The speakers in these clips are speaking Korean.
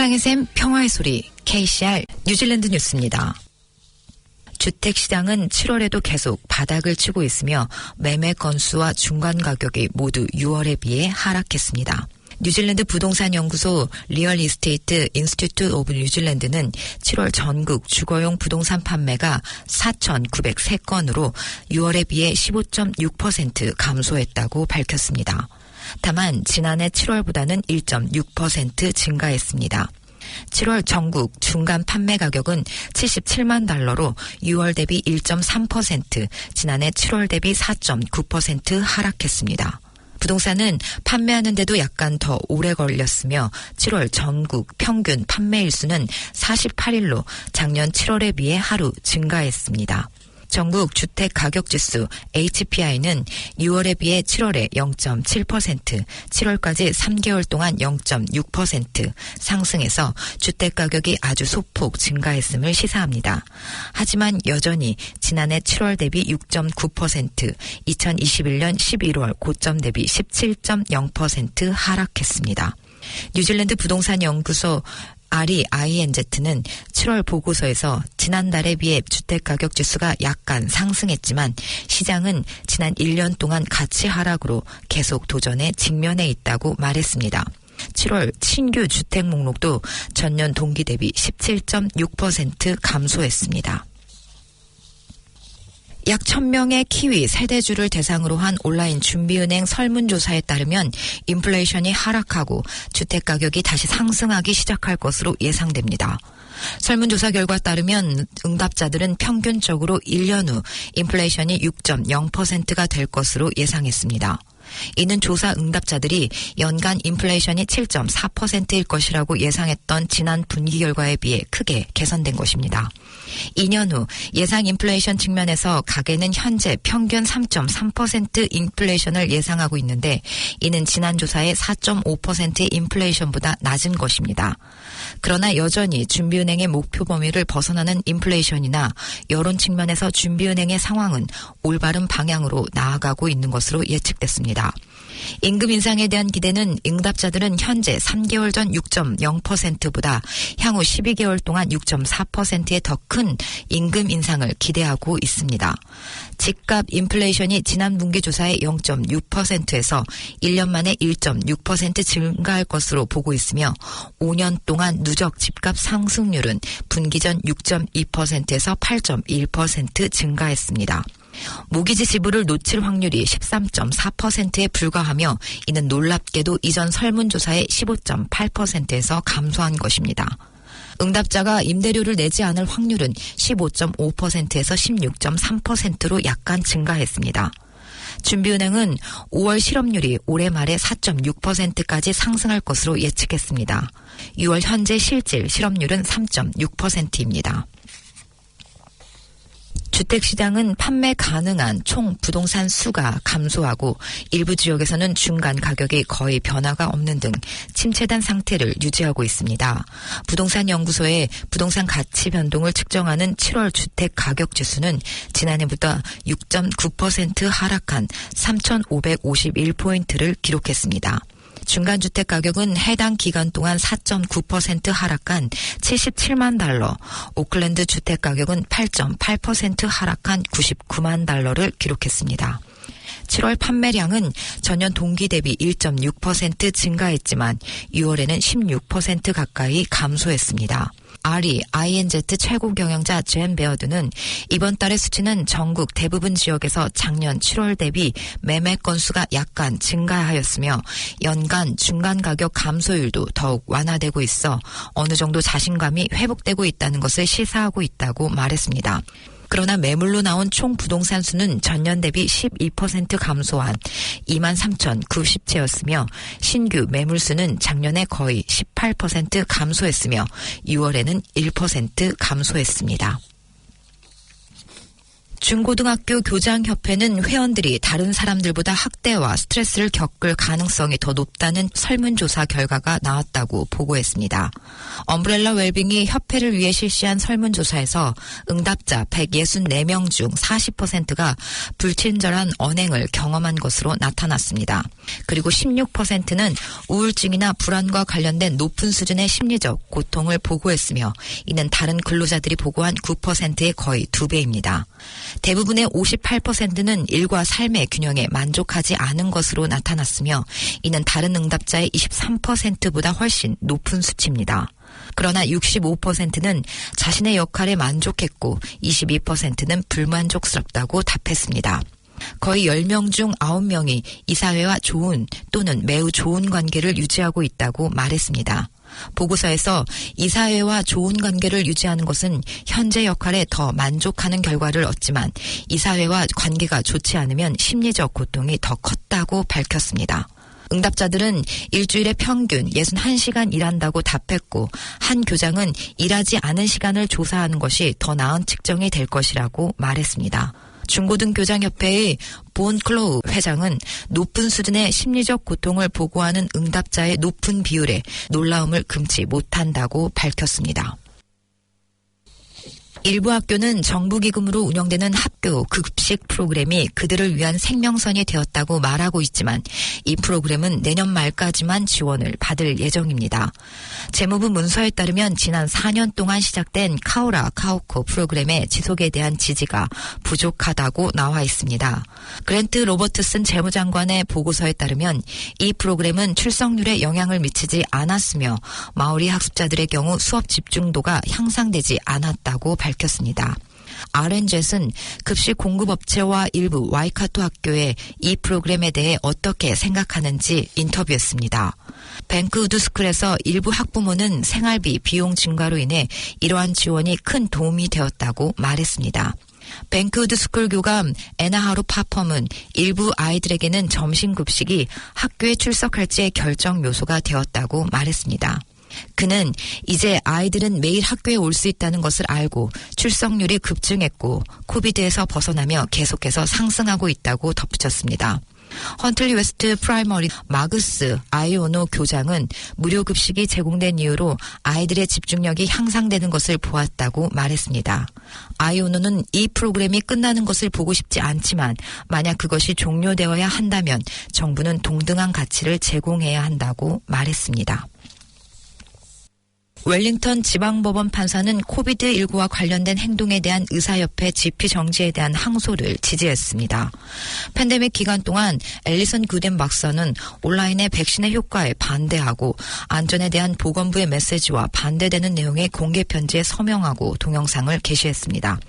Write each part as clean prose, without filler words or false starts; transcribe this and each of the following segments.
사랑의 샘 평화의 소리 KCR 뉴질랜드 뉴스입니다. 주택시장은 7월에도 계속 바닥을 치고 있으며 매매 건수와 중간 가격이 모두 6월에 비해 하락했습니다. 뉴질랜드 부동산 연구소 리얼 이스테이트 인스티튜트 오브 뉴질랜드는 7월 전국 주거용 부동산 판매가 4,903건으로 6월에 비해 15.6% 감소했다고 밝혔습니다. 다만 지난해 7월보다는 1.6% 증가했습니다. 7월 전국 중간 판매 가격은 77만 달러로 6월 대비 1.3%, 지난해 7월 대비 4.9% 하락했습니다. 부동산은 판매하는데도 약간 더 오래 걸렸으며 7월 전국 평균 판매 일수는 48일로 작년 7월에 비해 하루 증가했습니다. 전국 주택 가격 지수 HPI는 6월에 비해 7월에 0.7%, 7월까지 3개월 동안 0.6% 상승해서 주택 가격이 아주 소폭 증가했음을 시사합니다. 하지만 여전히 지난해 7월 대비 6.9%, 2021년 11월 고점 대비 17.0% 하락했습니다. 뉴질랜드 부동산 연구소 REINZ는 7월 보고서에서 지난달에 비해 주택가격 지수가 약간 상승했지만 시장은 지난 1년 동안 가치 하락으로 계속 도전에 직면해 있다고 말했습니다. 7월 신규 주택 목록도 전년 동기 대비 17.6% 감소했습니다. 약 1,000명의 키위 세대주를 대상으로 한 온라인 준비은행 설문조사에 따르면 인플레이션이 하락하고 주택가격이 다시 상승하기 시작할 것으로 예상됩니다. 설문조사 결과에 따르면 응답자들은 평균적으로 1년 후 인플레이션이 6.0%가 될 것으로 예상했습니다. 이는 조사 응답자들이 연간 인플레이션이 7.4%일 것이라고 예상했던 지난 분기 결과에 비해 크게 개선된 것입니다. 2년 후 예상 인플레이션 측면에서 가계는 현재 평균 3.3% 인플레이션을 예상하고 있는데 이는 지난 조사의 4.5%의 인플레이션보다 낮은 것입니다. 그러나 여전히 준비은행의 목표 범위를 벗어나는 인플레이션이나 여론 측면에서 준비은행의 상황은 올바른 방향으로 나아가고 있는 것으로 예측됐습니다. 임금 인상에 대한 기대는 응답자들은 현재 3개월 전 6.0%보다 향후 12개월 동안 6.4%의 더 큰 임금 인상을 기대하고 있습니다. 집값 인플레이션이 지난 분기 조사의 0.6%에서 1년 만에 1.6% 증가할 것으로 보고 있으며 5년 동안 누적 집값 상승률은 분기 전 6.2%에서 8.1% 증가했습니다. 모기지 지불을 놓칠 확률이 13.4%에 불과하며 이는 놀랍게도 이전 설문조사의 15.8%에서 감소한 것입니다. 응답자가 임대료를 내지 않을 확률은 15.5%에서 16.3%로 약간 증가했습니다. 준비은행은 5월 실업률이 올해 말에 4.6%까지 상승할 것으로 예측했습니다. 6월 현재 실질 실업률은 3.6%입니다. 주택시장은 판매 가능한 총 부동산 수가 감소하고 일부 지역에서는 중간 가격이 거의 변화가 없는 등 침체된 상태를 유지하고 있습니다. 부동산 연구소의 부동산 가치 변동을 측정하는 7월 주택 가격 지수는 지난해보다 6.9% 하락한 3,551포인트를 기록했습니다. 중간주택 가격은 해당 기간 동안 4.9% 하락한 77만 달러, 오클랜드 주택 가격은 8.8% 하락한 99만 달러를 기록했습니다. 7월 판매량은 전년 동기 대비 1.6% 증가했지만 6월에는 16% 가까이 감소했습니다. REINZ 최고 경영자 젠 베어드는 이번 달의 수치는 전국 대부분 지역에서 작년 7월 대비 매매 건수가 약간 증가하였으며 연간 중간 가격 감소율도 더욱 완화되고 있어 어느 정도 자신감이 회복되고 있다는 것을 시사하고 있다고 말했습니다. 그러나 매물로 나온 총 부동산 수는 전년 대비 12% 감소한 23,090채였으며 신규 매물 수는 작년에 거의 18% 감소했으며 6월에는 1% 감소했습니다. 중고등학교 교장협회는 회원들이 다른 사람들보다 학대와 스트레스를 겪을 가능성이 더 높다는 설문조사 결과가 나왔다고 보고했습니다. 엄브렐라 웰빙이 협회를 위해 실시한 설문조사에서 응답자 164명 중 40%가 불친절한 언행을 경험한 것으로 나타났습니다. 그리고 16%는 우울증이나 불안과 관련된 높은 수준의 심리적 고통을 보고했으며 이는 다른 근로자들이 보고한 9%의 거의 2배입니다. 대부분의 58%는 일과 삶의 균형에 만족하지 않은 것으로 나타났으며 이는 다른 응답자의 23%보다 훨씬 높은 수치입니다. 그러나 65%는 자신의 역할에 만족했고 22%는 불만족스럽다고 답했습니다. 거의 10명 중 9명이 이사회와 좋은 또는 매우 좋은 관계를 유지하고 있다고 말했습니다. 보고서에서 이사회와 좋은 관계를 유지하는 것은 현재 역할에 더 만족하는 결과를 얻지만 이사회와 관계가 좋지 않으면 심리적 고통이 더 컸다고 밝혔습니다. 응답자들은 일주일에 평균 61시간 일한다고 답했고 한 교장은 일하지 않은 시간을 조사하는 것이 더 나은 측정이 될 것이라고 말했습니다. 중고등교장협회의 본 클로우 회장은 높은 수준의 심리적 고통을 보고하는 응답자의 높은 비율에 놀라움을 금치 못한다고 밝혔습니다. 일부 학교는 정부기금으로 운영되는 학교 급식 프로그램이 그들을 위한 생명선이 되었다고 말하고 있지만 이 프로그램은 내년 말까지만 지원을 받을 예정입니다. 재무부 문서에 따르면 지난 4년 동안 시작된 카오라 카오코 프로그램의 지속에 대한 지지가 부족하다고 나와 있습니다. 그랜트 로버트슨 재무장관의 보고서에 따르면 이 프로그램은 출석률에 영향을 미치지 않았으며 마오리 학습자들의 경우 수업 집중도가 향상되지 않았다고 밝혔습니다. RN젯은 급식 공급업체와 일부 와이카토 학교에 이 프로그램에 대해 어떻게 생각하는지 인터뷰했습니다. 뱅크우드 스쿨에서 일부 학부모는 생활비 비용 증가로 인해 이러한 지원이 큰 도움이 되었다고 말했습니다. 뱅크우드 스쿨 교감 에나하루 파펌은 일부 아이들에게는 점심 급식이 학교에 출석할지의 결정 요소가 되었다고 말했습니다. 그는 이제 아이들은 매일 학교에 올 수 있다는 것을 알고 출석률이 급증했고 코비드에서 벗어나며 계속해서 상승하고 있다고 덧붙였습니다. 헌틀리 웨스트 프라이머리 마그스 아이오노 교장은 무료 급식이 제공된 이유로 아이들의 집중력이 향상되는 것을 보았다고 말했습니다. 아이오노는 이 프로그램이 끝나는 것을 보고 싶지 않지만 만약 그것이 종료되어야 한다면 정부는 동등한 가치를 제공해야 한다고 말했습니다. 웰링턴 지방법원 판사는 코비드19와 관련된 행동에 대한 의사협회 집회 정지에 대한 항소를 지지했습니다. 팬데믹 기간 동안 앨리선 구덴 박사는 온라인의 백신의 효과에 반대하고 안전에 대한 보건부의 메시지와 반대되는 내용의 공개 편지에 서명하고 동영상을 게시했습니다.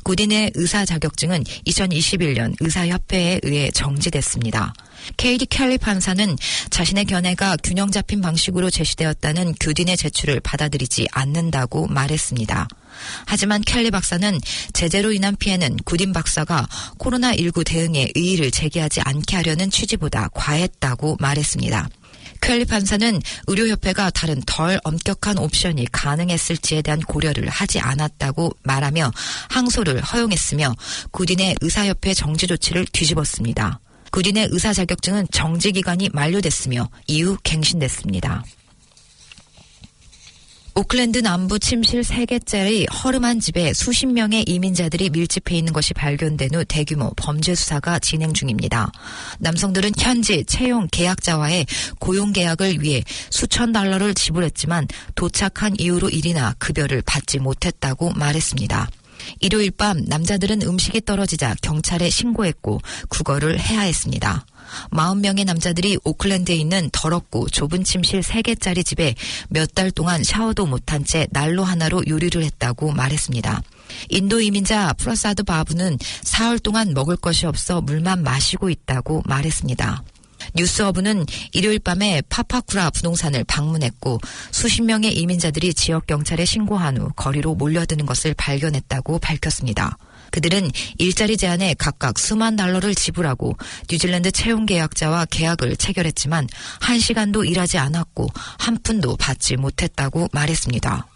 구덴의 의사 자격증은 2021년 의사협회에 의해 정지됐습니다. 케이디 켈리 판사는 자신의 견해가 균형 잡힌 방식으로 제시되었다는 규딘의 제출을 받아들이지 않는다고 말했습니다. 하지만 켈리 박사는 제재로 인한 피해는 구딘 박사가 코로나19 대응에 의의를 제기하지 않게 하려는 취지보다 과했다고 말했습니다. 켈리 판사는 의료협회가 다른 덜 엄격한 옵션이 가능했을지에 대한 고려를 하지 않았다고 말하며 항소를 허용했으며 구딘의 의사협회 정지 조치를 뒤집었습니다. 구딘의 의사 자격증은 정지 기간이 만료됐으며 이후 갱신됐습니다. 오클랜드 남부 침실 3개짜리 허름한 집에 수십 명의 이민자들이 밀집해 있는 것이 발견된 후 대규모 범죄 수사가 진행 중입니다. 남성들은 현지 채용 계약자와의 고용 계약을 위해 수천 달러를 지불했지만 도착한 이후로 일이나 급여를 받지 못했다고 말했습니다. 일요일 밤 남자들은 음식이 떨어지자 경찰에 신고했고 구걸을 해야 했습니다. 40명의 남자들이 오클랜드에 있는 더럽고 좁은 침실 3개짜리 집에 몇 달 동안 샤워도 못한 채 난로 하나로 요리를 했다고 말했습니다. 인도 이민자 프라사드 바부는 사흘 동안 먹을 것이 없어 물만 마시고 있다고 말했습니다. 뉴스허브는 일요일 밤에 파파쿠라 부동산을 방문했고 수십 명의 이민자들이 지역 경찰에 신고한 후 거리로 몰려드는 것을 발견했다고 밝혔습니다. 그들은 일자리 제한에 각각 수만 달러를 지불하고 뉴질랜드 채용 계약자와 계약을 체결했지만 1시간도 일하지 않았고 한 푼도 받지 못했다고 말했습니다.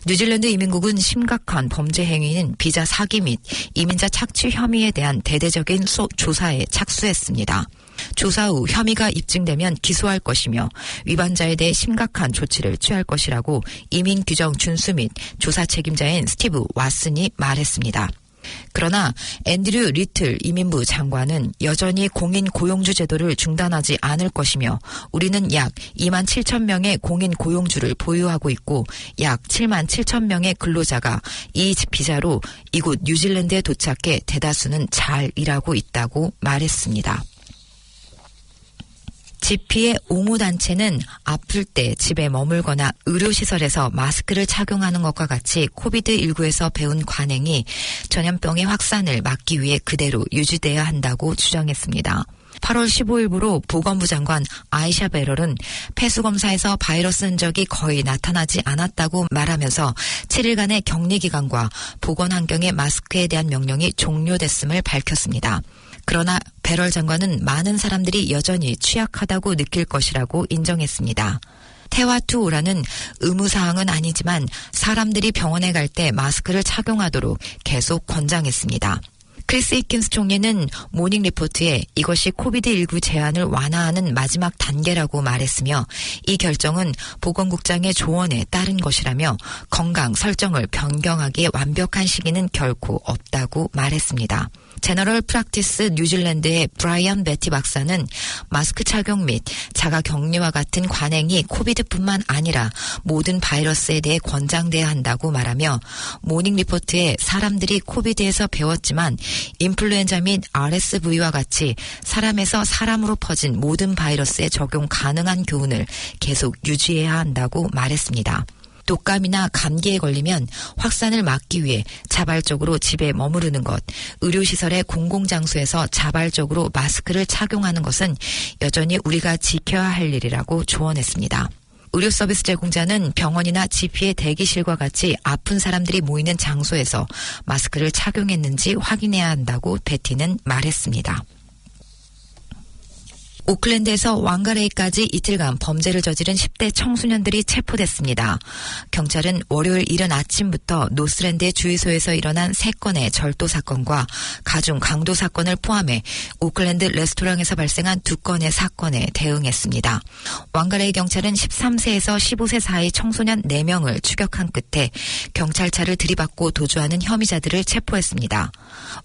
뉴질랜드 이민국은 심각한 범죄 행위인 비자 사기 및 이민자 착취 혐의에 대한 대대적인 조사에 착수했습니다. 조사 후 혐의가 입증되면 기소할 것이며 위반자에 대해 심각한 조치를 취할 것이라고 이민 규정 준수 및 조사 책임자인 스티브 왓슨이 말했습니다. 그러나 앤드류 리틀 이민부 장관은 여전히 공인 고용주 제도를 중단하지 않을 것이며 우리는 약 2만 7천 명의 공인 고용주를 보유하고 있고 약 7만 7천 명의 근로자가 이 비자로 이곳 뉴질랜드에 도착해 대다수는 잘 일하고 있다고 말했습니다. GP의 옹호단체는 아플 때 집에 머물거나 의료시설에서 마스크를 착용하는 것과 같이 코비드19에서 배운 관행이 전염병의 확산을 막기 위해 그대로 유지돼야 한다고 주장했습니다. 8월 15일부로 보건부 장관 아이샤 베럴은 폐수검사에서 바이러스 흔적이 거의 나타나지 않았다고 말하면서 7일간의 격리기간과 보건환경의 마스크에 대한 명령이 종료됐음을 밝혔습니다. 그러나 베럴 장관은 많은 사람들이 여전히 취약하다고 느낄 것이라고 인정했습니다. 테와투오라는 의무사항은 아니지만 사람들이 병원에 갈 때 마스크를 착용하도록 계속 권장했습니다. 크리스 히킨스 총리는 모닝 리포트에 이것이 코비드19 제한을 완화하는 마지막 단계라고 말했으며 이 결정은 보건국장의 조언에 따른 것이라며 건강 설정을 변경하기에 완벽한 시기는 결코 없다고 말했습니다. 제너럴 프랙티스 뉴질랜드의 브라이언 베티 박사는 마스크 착용 및 자가 격리와 같은 관행이 코비드뿐만 아니라 모든 바이러스에 대해 권장돼야 한다고 말하며 모닝 리포트에 사람들이 코비드에서 배웠지만 인플루엔자 및 RSV와 같이 사람에서 사람으로 퍼진 모든 바이러스에 적용 가능한 교훈을 계속 유지해야 한다고 말했습니다. 독감이나 감기에 걸리면 확산을 막기 위해 자발적으로 집에 머무르는 것, 의료시설의 공공장소에서 자발적으로 마스크를 착용하는 것은 여전히 우리가 지켜야 할 일이라고 조언했습니다. 의료 서비스 제공자는 병원이나 GP의 대기실과 같이 아픈 사람들이 모이는 장소에서 마스크를 착용했는지 확인해야 한다고 베티는 말했습니다. 오클랜드에서 왕가레이까지 이틀간 범죄를 저지른 10대 청소년들이 체포됐습니다. 경찰은 월요일 이른 아침부터 노스랜드의 주유소에서 일어난 3건의 절도 사건과 가중 강도 사건을 포함해 오클랜드 레스토랑에서 발생한 2건의 사건에 대응했습니다. 왕가레이 경찰은 13세에서 15세 사이 청소년 4명을 추격한 끝에 경찰차를 들이받고 도주하는 혐의자들을 체포했습니다.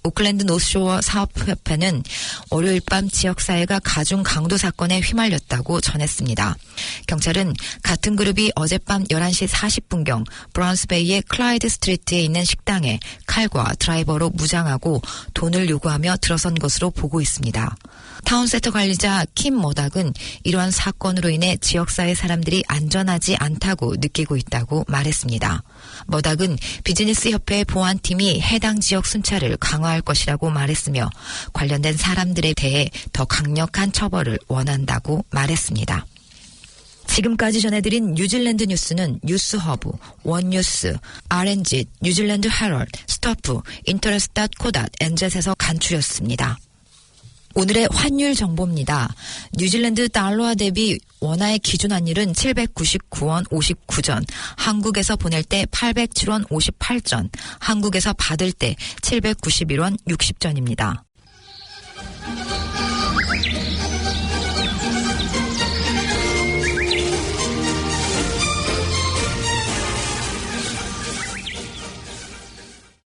오클랜드 노스쇼어 사업협회는 월요일 밤 지역사회가 가중 강도 사건에 휘말렸다고 전했습니다. 경찰은 같은 그룹이 어젯밤 11시 40분경 브라운스베이의 클라이드 스트리트에 있는 식당에 칼과 드라이버로 무장하고 돈을 요구하며 들어선 것으로 보고 있습니다. 타운센터 관리자 킴 머닥은 이러한 사건으로 인해 지역사회 사람들이 안전하지 않다고 느끼고 있다고 말했습니다. 머닥은 비즈니스 협회의 보안팀이 해당 지역 순찰을 강화할 것이라고 말했으며 관련된 사람들에 대해 더 강력한 처벌을 원한다고 말했습니다. 지금까지 전해드린 뉴질랜드 뉴스는 뉴스허브, 원뉴스, RNZ, 뉴질랜드 헤럴드, 스토프, 인터레스트.co.nz에서 간추렸습니다. 오늘의 환율 정보입니다. 뉴질랜드 달러화 대비 원화의 기준 환율은 799원 59전, 한국에서 보낼 때 807원 58전, 한국에서 받을 때 791원 60전입니다.